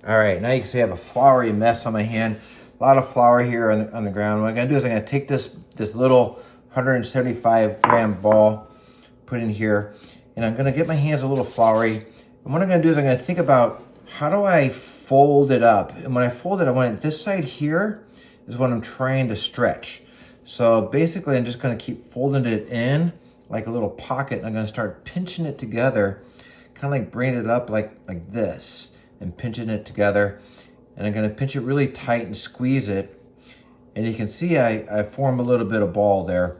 All right, now you can see I have a floury mess on my hand. A lot of flour here on the ground. What I'm gonna do is I'm gonna take this little 175 gram ball, put in here, and I'm gonna get my hands a little floury. And what I'm gonna do is I'm gonna think about how do I fold it up? And when I fold it, I want it, this side here is what I'm trying to stretch. So basically I'm just gonna keep folding it in like a little pocket, and I'm gonna start pinching it together, kind of like bringing it up like this, and pinching it together. And I'm gonna pinch it really tight and squeeze it. And you can see I form a little bit of ball there.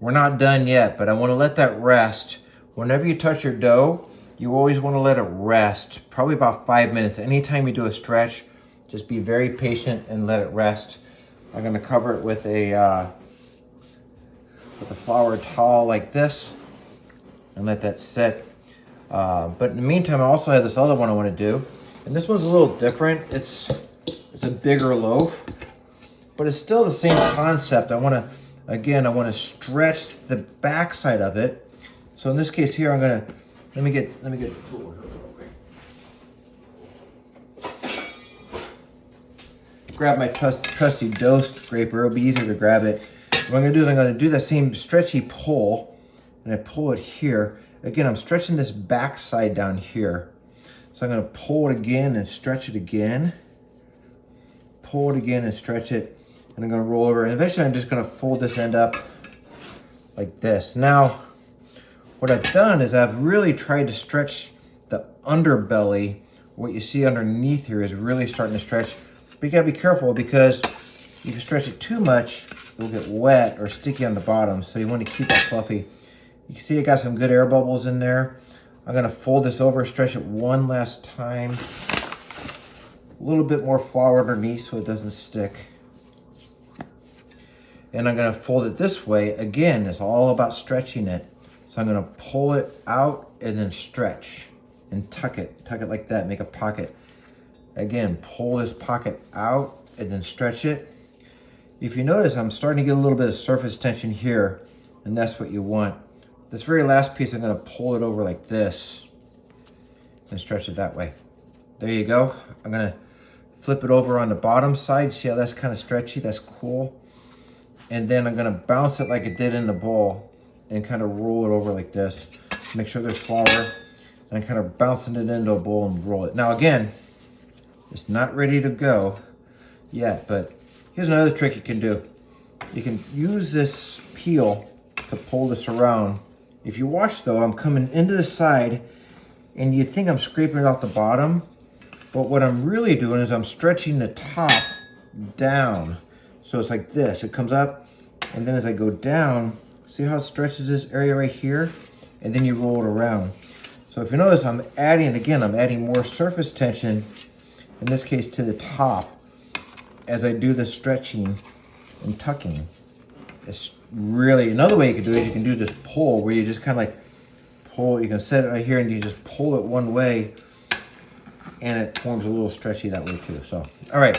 We're not done yet, but I wanna let that rest. Whenever you touch your dough, you always wanna let it rest, probably about 5 minutes. Anytime you do a stretch, just be very patient and let it rest. I'm gonna cover it with a flour towel like this and let that sit. But in the meantime, I also have this other one I wanna do. And this one's a little different. It's a bigger loaf, but it's still the same concept. I wanna stretch the back side of it. So in this case here, let me get a tool here. Grab my trusty dough scraper. It'll be easier to grab it. What I'm gonna do is I'm gonna do that same stretchy pull, and I pull it here. Again, I'm stretching this back side down here. So I'm gonna pull it again and stretch it again. Pull it again and stretch it. And I'm gonna roll over. And eventually I'm just gonna fold this end up like this. Now, what I've done is I've really tried to stretch the underbelly. What you see underneath here is really starting to stretch. But you gotta be careful, because if you stretch it too much, it'll get wet or sticky on the bottom. So you wanna keep it fluffy. You can see I got some good air bubbles in there. I'm gonna fold this over, stretch it one last time. A little bit more flour underneath so it doesn't stick. And I'm gonna fold it this way. Again, it's all about stretching it. So I'm gonna pull it out and then stretch and tuck it like that, make a pocket. Again, pull this pocket out and then stretch it. If you notice, I'm starting to get a little bit of surface tension here, and that's what you want. This very last piece, I'm gonna pull it over like this and stretch it that way. There you go. I'm gonna flip it over on the bottom side. See how that's kind of stretchy? That's cool. And then I'm gonna bounce it like it did in the bowl and kind of roll it over like this. Make sure there's flour. And I'm kind of bouncing it into a bowl and roll it. Now again, it's not ready to go yet, but here's another trick you can do. You can use this peel to pull this around. If you watch though, I'm coming into the side, and you think I'm scraping it off the bottom, but what I'm really doing is I'm stretching the top down. So it's like this, it comes up, and then as I go down, see how it stretches this area right here? And then you roll it around. So if you notice, I'm adding more surface tension, in this case to the top, as I do the stretching and tucking. It's really, another way you can do it is you can do this pull, where you just kind of like pull, you can set it right here and you just pull it one way, and it forms a little stretchy that way too. So, all right,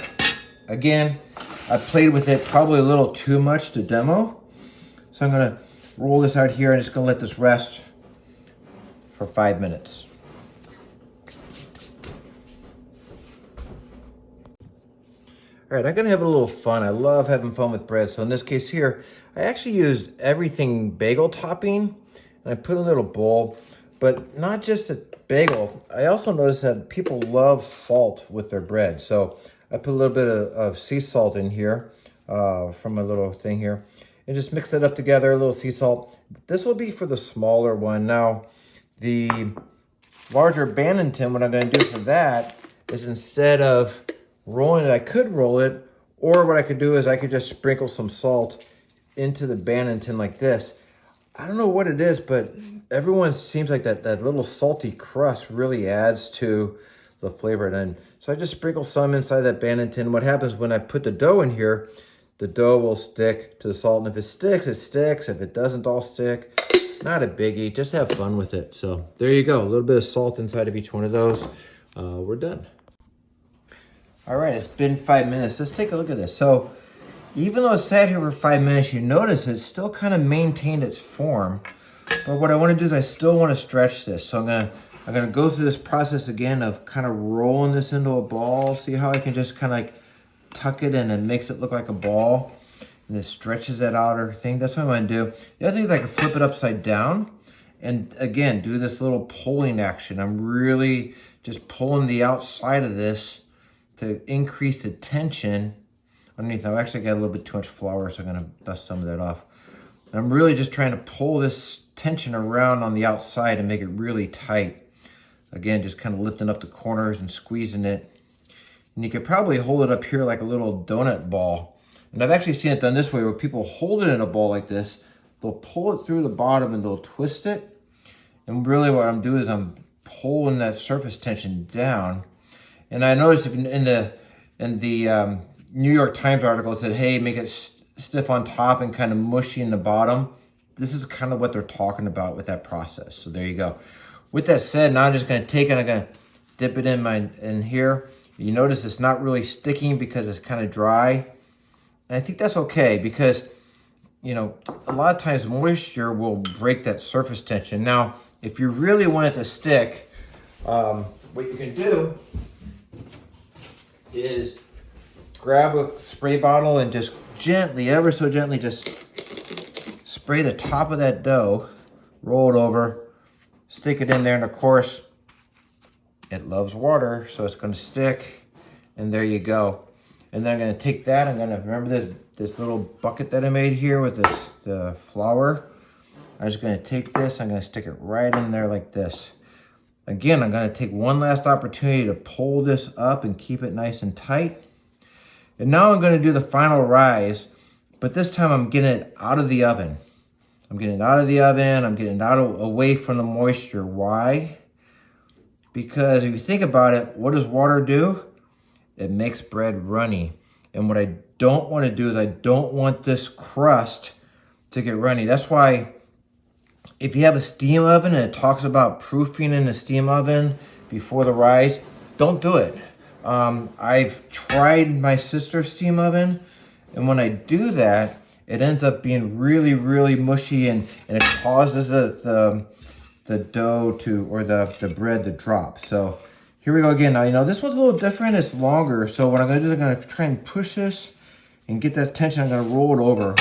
again, I played with it probably a little too much to demo. So I'm gonna roll this out here and just gonna let this rest for 5 minutes. All right, I'm gonna have a little fun. I love having fun with bread. So in this case here, I actually used everything bagel topping, and I put a little bowl, but not just a bagel. I also noticed that people love salt with their bread. So I put a little bit of sea salt in here from my little thing here, and just mix it up together, a little sea salt. This will be for the smaller one. Now, the larger Bannerton, what I'm gonna do for that is, instead of rolling it, I could roll it, or what I could do is I could just sprinkle some salt into the Bannerton like this. I don't know what it is, but everyone seems like that little salty crust really adds to the flavor. And so I just sprinkle some inside that Bannerton. What happens when I put the dough in here, the dough will stick to the salt. And if it sticks, it sticks. If it doesn't all stick, not a biggie. Just have fun with it. So there you go. A little bit of salt inside of each one of those. We're done. All right, it's been 5 minutes. Let's take a look at this. So even though it sat here for 5 minutes, you notice it still kind of maintained its form. But what I want to do is I still want to stretch this. So I'm going to I'm gonna go through this process again of kind of rolling this into a ball. See how I can just kind of like tuck it in and makes it look like a ball, and it stretches that outer thing. That's what I'm gonna do. The other thing is I can flip it upside down and again, do this little pulling action. I'm really just pulling the outside of this to increase the tension underneath. I've actually got a little bit too much flour, so I'm gonna dust some of that off. I'm really just trying to pull this tension around on the outside and make it really tight. Again, just kind of lifting up the corners and squeezing it. And you could probably hold it up here like a little donut ball. And I've actually seen it done this way where people hold it in a ball like this. They'll pull it through the bottom and they'll twist it. And really what I'm doing is I'm pulling that surface tension down. And I noticed in the New York Times article, it said, hey, make it stiff on top and kind of mushy in the bottom. This is kind of what they're talking about with that process. So there you go. With that said, now I'm just going to take it, I'm going to dip it in here. You notice it's not really sticking because it's kind of dry. And I think that's okay because, you know, a lot of times moisture will break that surface tension. Now, if you really want it to stick, what you can do is grab a spray bottle and just gently, ever so gently, just spray the top of that dough, roll it over, stick it in there, and of course, it loves water, so it's gonna stick, and there you go. And then I'm gonna take that, I'm gonna, remember this little bucket that I made here with the flour? I'm just gonna take this, I'm gonna stick it right in there like this. Again, I'm gonna take one last opportunity to pull this up and keep it nice and tight. And now I'm gonna do the final rise, but this time I'm getting it out of the oven. I'm getting it out of the oven, I'm getting it away from the moisture. Why? Because if you think about it, what does water do? It makes bread runny. And what I don't want to do is I don't want this crust to get runny. That's why if you have a steam oven and it talks about proofing in a steam oven before the rise, don't do it. I've tried my sister's steam oven, and when I do that, it ends up being really, really mushy, and it causes the dough to, or the bread to drop. So here we go again. Now, you know, this one's a little different. It's longer. So what I'm going to do is I'm going to try and push this and get that tension. I'm going to roll it over.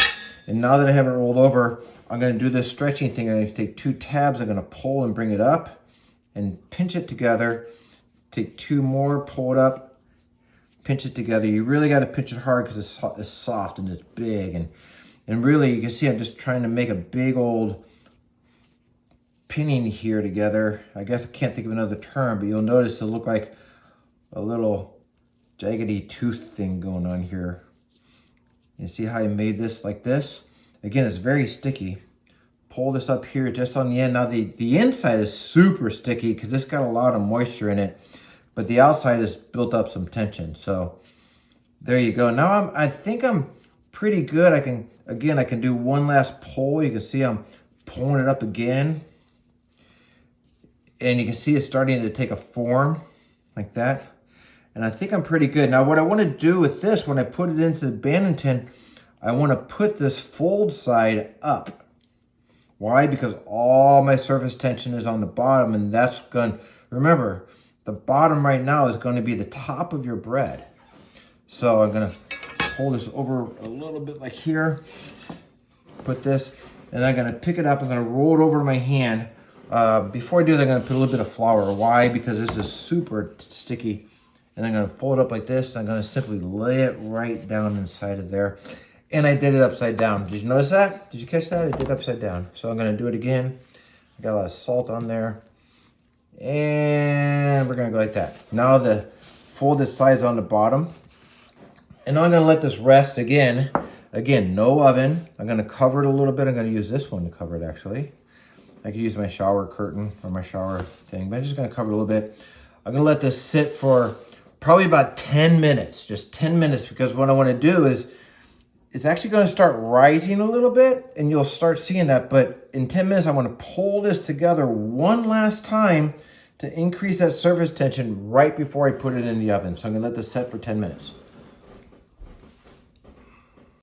And now that I have it rolled over, I'm going to do this stretching thing. I'm going to take 2 tabs. I'm going to pull and bring it up and pinch it together. Take 2 more, pull it up, pinch it together. You really got to pinch it hard because it's soft and it's big. And really, you can see I'm just trying to make a big old pinning here together. I guess I can't think of another term, but you'll notice it'll look like a little jaggedy tooth thing going on here. You see how I made this like this? Again, it's very sticky. Pull this up here just on the end. Now the inside is super sticky because it's got a lot of moisture in it, but the outside has built up some tension. So there you go. Now I think I'm pretty good. I can do one last pull. You can see I'm pulling it up again. And you can see it's starting to take a form like that. And I think I'm pretty good. Now what I want to do with this, when I put it into the banding tin, I want to put this fold side up. Why? Because all my surface tension is on the bottom, and that's going, remember, the bottom right now is going to be the top of your bread. So I'm going to hold this over a little bit like here, put this, and I'm going to pick it up. I'm going to roll it over to my hand. Before I do that, I'm going to put a little bit of flour. Why? Because this is super sticky. And I'm going to fold it up like this. I'm going to simply lay it right down inside of there. And I did it upside down. Did you notice that? Did you catch that? I did it upside down. So I'm going to do it again. I got a lot of salt on there. And we're going to go like that. Now the folded side's on the bottom. And I'm going to let this rest again. Again, no oven. I'm going to cover it a little bit. I'm going to use this one to cover it, actually. I could use my shower curtain or my shower thing, but I'm just going to cover it a little bit. I'm going to let this sit for probably about 10 minutes, just 10 minutes, because what I want to do is it's actually going to start rising a little bit, and you'll start seeing that. But in 10 minutes, I want to pull this together one last time to increase that surface tension right before I put it in the oven. So I'm going to let this set for 10 minutes.